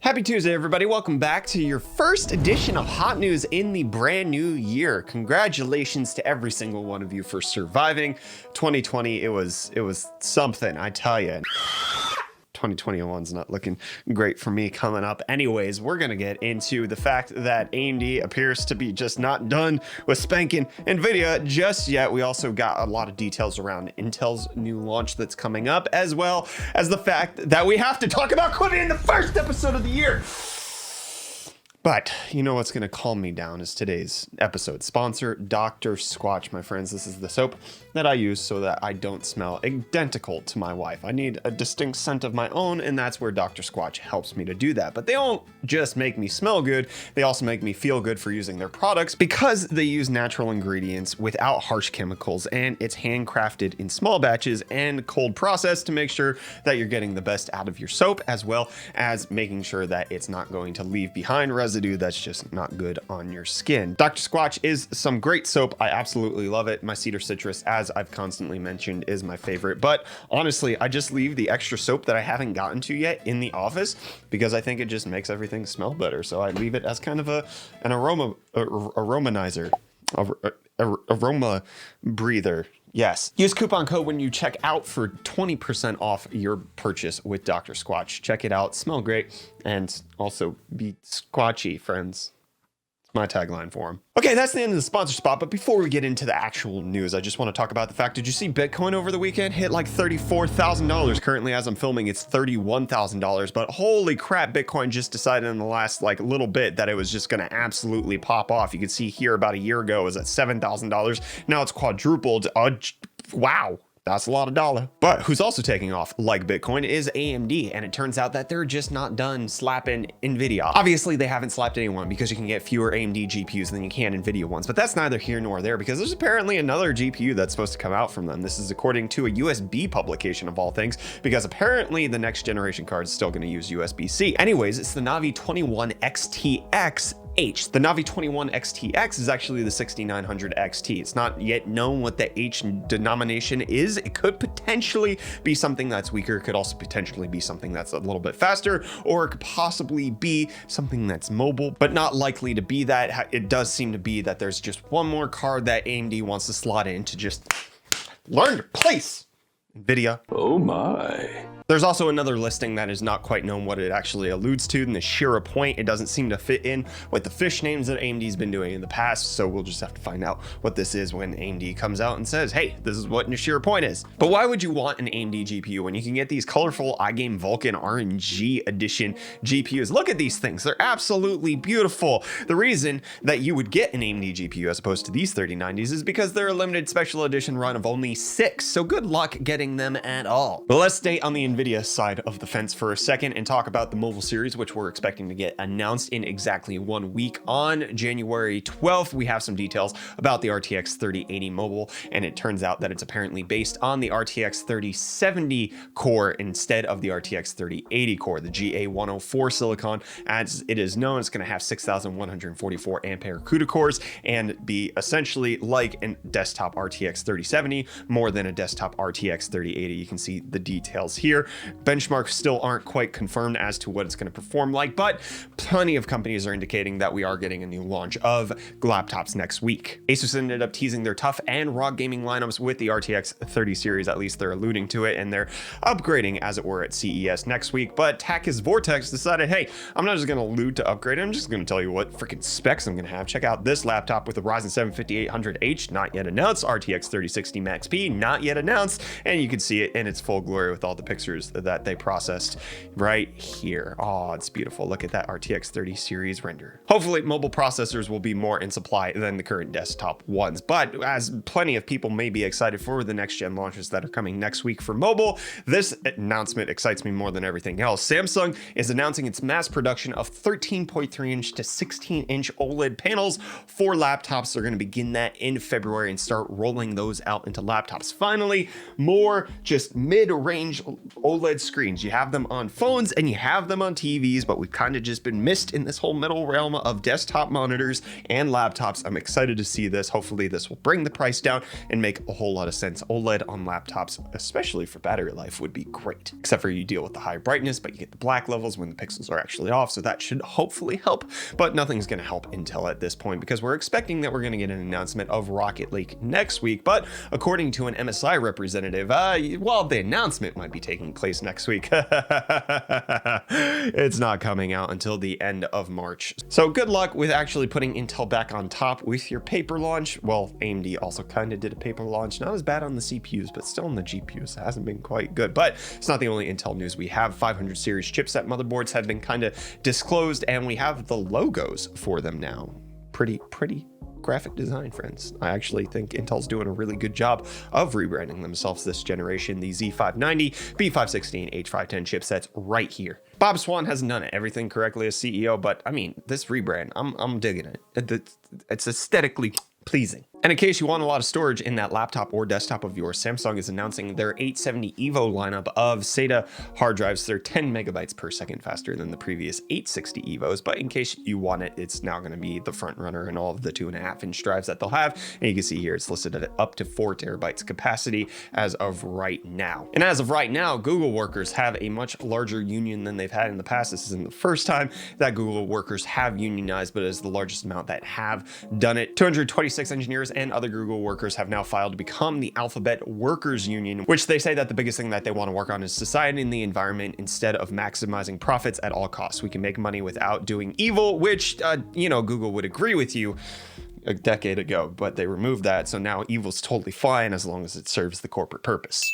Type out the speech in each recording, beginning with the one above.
Happy Tuesday, everybody. Welcome back to your first edition of Hot News in the brand new year. Congratulations to every single one of you for surviving 2020. It was something, I tell you. 2021's not looking great for me coming up. Anyways, we're going to get into the fact that AMD appears to be just not done with spanking Nvidia just yet. We also got a lot of details around Intel's new launch that's coming up, as well as the fact that we have to talk about Quibi in the first episode of the year. But you know what's going to calm me down is today's episode sponsor, Dr. Squatch, my friends. This is the soap that I use so that I don't smell identical to my wife. I need a distinct scent of my own, and that's where Dr. Squatch helps me to do that. But they don't just make me smell good, they also make me feel good for using their products because they use natural ingredients without harsh chemicals, and it's handcrafted in small batches and cold processed to make sure that you're getting the best out of your soap, as well as making sure that it's not going to leave behind residue that's just not good on your skin. Dr. Squatch is some great soap. I absolutely love it. My cedar citrus, as I've constantly mentioned, is my favorite. But honestly, I just leave the extra soap that I haven't gotten to yet in the office because I think it just makes everything smell better. So I leave it as kind of an aromanizer, aroma breather. Yes. Use coupon code when you check out for 20% off your purchase with Dr. Squatch. Check it out. Smell great. And also be squatchy, friends. It's my tagline for them. Okay, that's the end of the sponsor spot. But before we get into the actual news, I just want to talk about the fact, did you see Bitcoin over the weekend hit like $34,000? Currently, as I'm filming, it's $31,000. But holy crap, Bitcoin just decided in the last little bit that it was just going to absolutely pop off. You can see here about a year ago it was at $7,000. Now it's quadrupled. Wow. That's a lot of dollar. But who's also taking off like Bitcoin is AMD. And it turns out that they're just not done slapping Nvidia. Obviously, they haven't slapped anyone because you can get fewer AMD GPUs than you can Nvidia ones. But that's neither here nor there because there's apparently another GPU that's supposed to come out from them. This is according to a USB publication of all things, because apparently the next generation card is still going to use USB-C. Anyways, it's the Navi 21 XTXH. The Navi 21 XTX is actually the 6900 XT. It's not yet known what the H denomination is. It could potentially be something that's weaker. It could also potentially be something that's a little bit faster, or it could possibly be something that's mobile, but not likely to be that. It does seem to be that there's just one more card that AMD wants to slot in to just learn to place Nvidia. Oh my. There's also another listing that is not quite known what it actually alludes to, Nashira Point. It doesn't seem to fit in with the fish names that AMD's been doing in the past, so we'll just have to find out what this is when AMD comes out and says, hey, this is what Nashira Point is. But why would you want an AMD GPU when you can get these colorful iGame Vulcan RNG edition GPUs? Look at these things. They're absolutely beautiful. The reason that you would get an AMD GPU as opposed to these 3090s is because they're a limited special edition run of only 6, so good luck getting them at all. But let's stay on the Nvidia side of the fence for a second and talk about the mobile series, which we're expecting to get announced in exactly 1 week. On January 12th, we have some details about the RTX 3080 mobile, and it turns out that it's apparently based on the RTX 3070 core instead of the RTX 3080 core, the GA104 silicon. As it is known, it's going to have 6,144 ampere CUDA cores and be essentially like a desktop RTX 3070 more than a desktop RTX 3080. You can see the details here. Benchmarks still aren't quite confirmed as to what it's going to perform like, but plenty of companies are indicating that we are getting a new launch of laptops next week. Asus ended up teasing their TUF and ROG gaming lineups with the RTX 30 series, at least they're alluding to it, and they're upgrading as it were at CES next week. But Takis Vortex decided, hey, I'm not just going to allude to upgrade, I'm just going to tell you what freaking specs I'm going to have. Check out this laptop with the Ryzen 7 5800H, not yet announced, RTX 3060 Max P, not yet announced, and you can see it in its full glory with all the pictures that they processed right here. Oh, it's beautiful. Look at that RTX 30 series render. Hopefully mobile processors will be more in supply than the current desktop ones, but as plenty of people may be excited for the next gen launches that are coming next week for mobile, this announcement excites me more than everything else. Samsung is announcing its mass production of 13.3 inch to 16 inch OLED panels for laptops. They're going to begin that in February and start rolling those out into laptops. Finally, more just mid-range OLED screens. You have them on phones and you have them on TVs, but we've kind of just been missed in this whole middle realm of desktop monitors and laptops. I'm excited to see this. Hopefully this will bring the price down and make a whole lot of sense. OLED on laptops, especially for battery life, would be great, except for you deal with the high brightness, but you get the black levels when the pixels are actually off. So that should hopefully help, but nothing's going to help Intel at this point because we're expecting that we're going to get an announcement of Rocket League next week. But according to an MSI representative, while the announcement might be taking place next week, it's not coming out until the end of March. So good luck with actually putting Intel back on top with your paper launch. Well, AMD also kind of did a paper launch, not as bad on the CPUs, but still on the GPUs. It hasn't been quite good, but it's not the only Intel news we have. 500 series chipset motherboards have been kind of disclosed, and we have the logos for them now. Pretty graphic design, friends. I actually think Intel's doing a really good job of rebranding themselves this generation. The Z590, B560, and H510 chipsets right here. Bob Swan hasn't done everything correctly as CEO, but I mean, this rebrand, I'm digging it. It's aesthetically pleasing. And in case you want a lot of storage in that laptop or desktop of yours, Samsung is announcing their 870 EVO lineup of SATA hard drives. They're 10 megabytes per second faster than the previous 860 EVOs, but in case you want it, it's now going to be the front runner in all of the 2.5-inch drives that they'll have. And you can see here, it's listed at up to 4 terabytes capacity as of right now. And as of right now, Google workers have a much larger union than they've had in the past. This isn't the first time that Google workers have unionized, but it is the largest amount that have done it. 226 engineers and other Google workers have now filed to become the Alphabet Workers Union, which they say that the biggest thing that they want to work on is society and the environment instead of maximizing profits at all costs. We can make money without doing evil, which, Google would agree with you a decade ago, but they removed that. So now evil's totally fine as long as it serves the corporate purpose.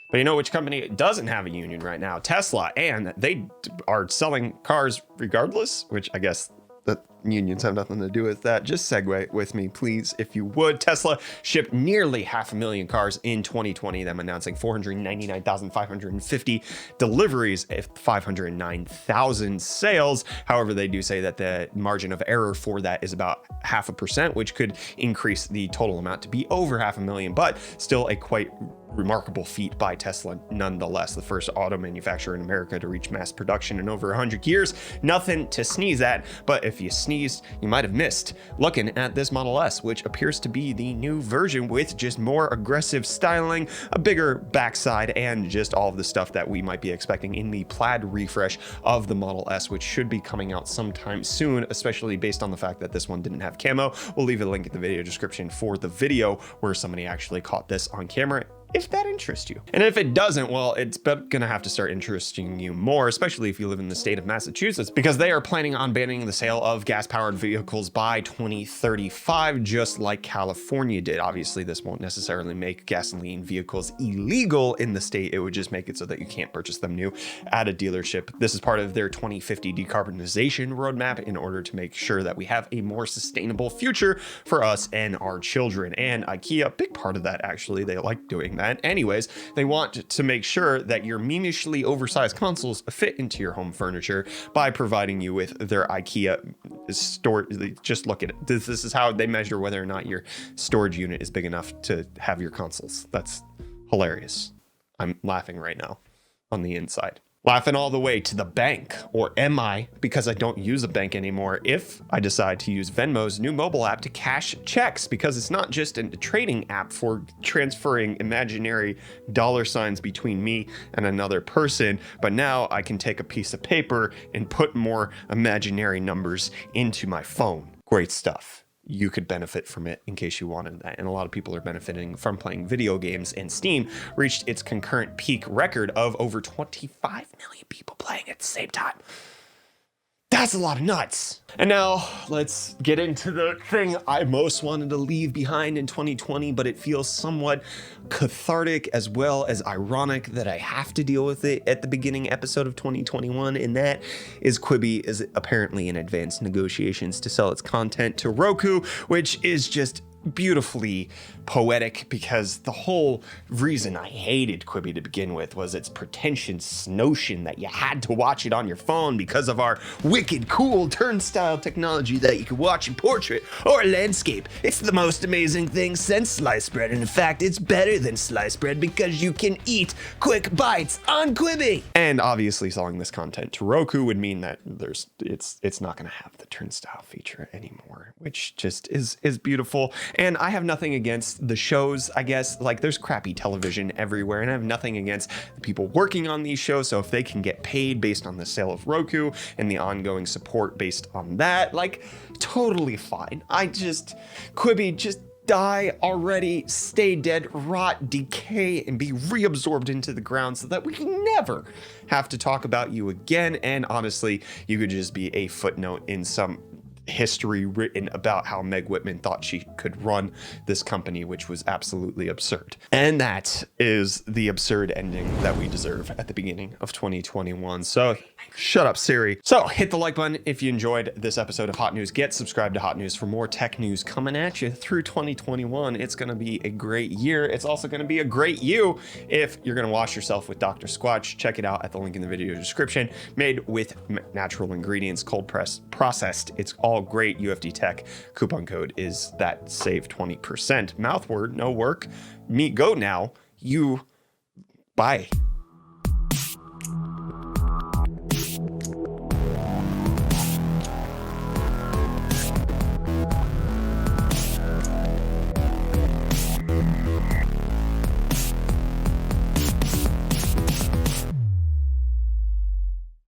But you know which company doesn't have a union right now? Tesla, and they are selling cars regardless, which I guess the unions have nothing to do with that. Just segue with me, please, if you would. Tesla shipped nearly 500,000 cars in 2020, them announcing 499,550 deliveries, 509,000 sales. However, they do say that the margin of error for that is about 0.5%, which could increase the total amount to be over 500,000, but still a quite remarkable feat by Tesla nonetheless. The first auto manufacturer in America to reach mass production in over 100 years. Nothing to sneeze at, but if you sneezed, you might have missed looking at this Model S, which appears to be the new version with just more aggressive styling, a bigger backside, and just all of the stuff that we might be expecting in the plaid refresh of the Model S, which should be coming out sometime soon, especially based on the fact that this one didn't have camo. We'll leave a link in the video description for the video where somebody actually caught this on camera, if that interests you. And if it doesn't, well, it's gonna have to start interesting you more, especially if you live in the state of Massachusetts, because they are planning on banning the sale of gas-powered vehicles by 2035, just like California did. Obviously, this won't necessarily make gasoline vehicles illegal in the state. It would just make it so that you can't purchase them new at a dealership. This is part of their 2050 decarbonization roadmap in order to make sure that we have a more sustainable future for us and our children. And Ikea, a big part of that, actually, they like doing that. Anyways, they want to make sure that your memishly oversized consoles fit into your home furniture by providing you with their Ikea storage. Just look at it. This is how they measure whether or not your storage unit is big enough to have your consoles. That's hilarious. I'm laughing right now on the inside. Laughing all the way to the bank, or am I? Because I don't use a bank anymore if I decide to use Venmo's new mobile app to cash checks, because it's not just a trading app for transferring imaginary dollar signs between me and another person, but now I can take a piece of paper and put more imaginary numbers into my phone. Great stuff. You could benefit from it in case you wanted that. And a lot of people are benefiting from playing video games, and Steam reached its concurrent peak record of over 25 million people playing at the same time. That's a lot of nuts. And now let's get into the thing I most wanted to leave behind in 2020, but it feels somewhat cathartic as well as ironic that I have to deal with it at the beginning episode of 2021. And that is Quibi is apparently in advanced negotiations to sell its content to Roku, which is just beautifully poetic, because the whole reason I hated Quibi to begin with was its pretentious notion that you had to watch it on your phone because of our wicked cool turnstile technology that you could watch in portrait or landscape. It's the most amazing thing since sliced bread, and in fact it's better than sliced bread because you can eat quick bites on Quibi. And obviously selling this content to Roku would mean that it's not going to have the turnstile feature anymore, which just is beautiful. And I have nothing against the shows, I guess. Like, there's crappy television everywhere, and I have nothing against the people working on these shows. So if they can get paid based on the sale of Roku and the ongoing support based on that, like, totally fine. Quibi, just die already, stay dead, rot, decay, and be reabsorbed into the ground so that we can never have to talk about you again. And honestly, you could just be a footnote in some history written about how Meg Whitman thought she could run this company, which was absolutely absurd. And that is the absurd ending that we deserve at the beginning of 2021. So shut up, Siri. So hit the like button if you enjoyed this episode of Hot News. Get subscribed to Hot News for more tech news coming at you through 2021. It's going to be a great year. It's also going to be a great you if you're going to wash yourself with Dr. Squatch. Check it out at the link in the video description. Made with natural ingredients, cold pressed, processed. It's all great. UFD Tech coupon code is that save 20%. Mouth word, no work. Me go now. You bye.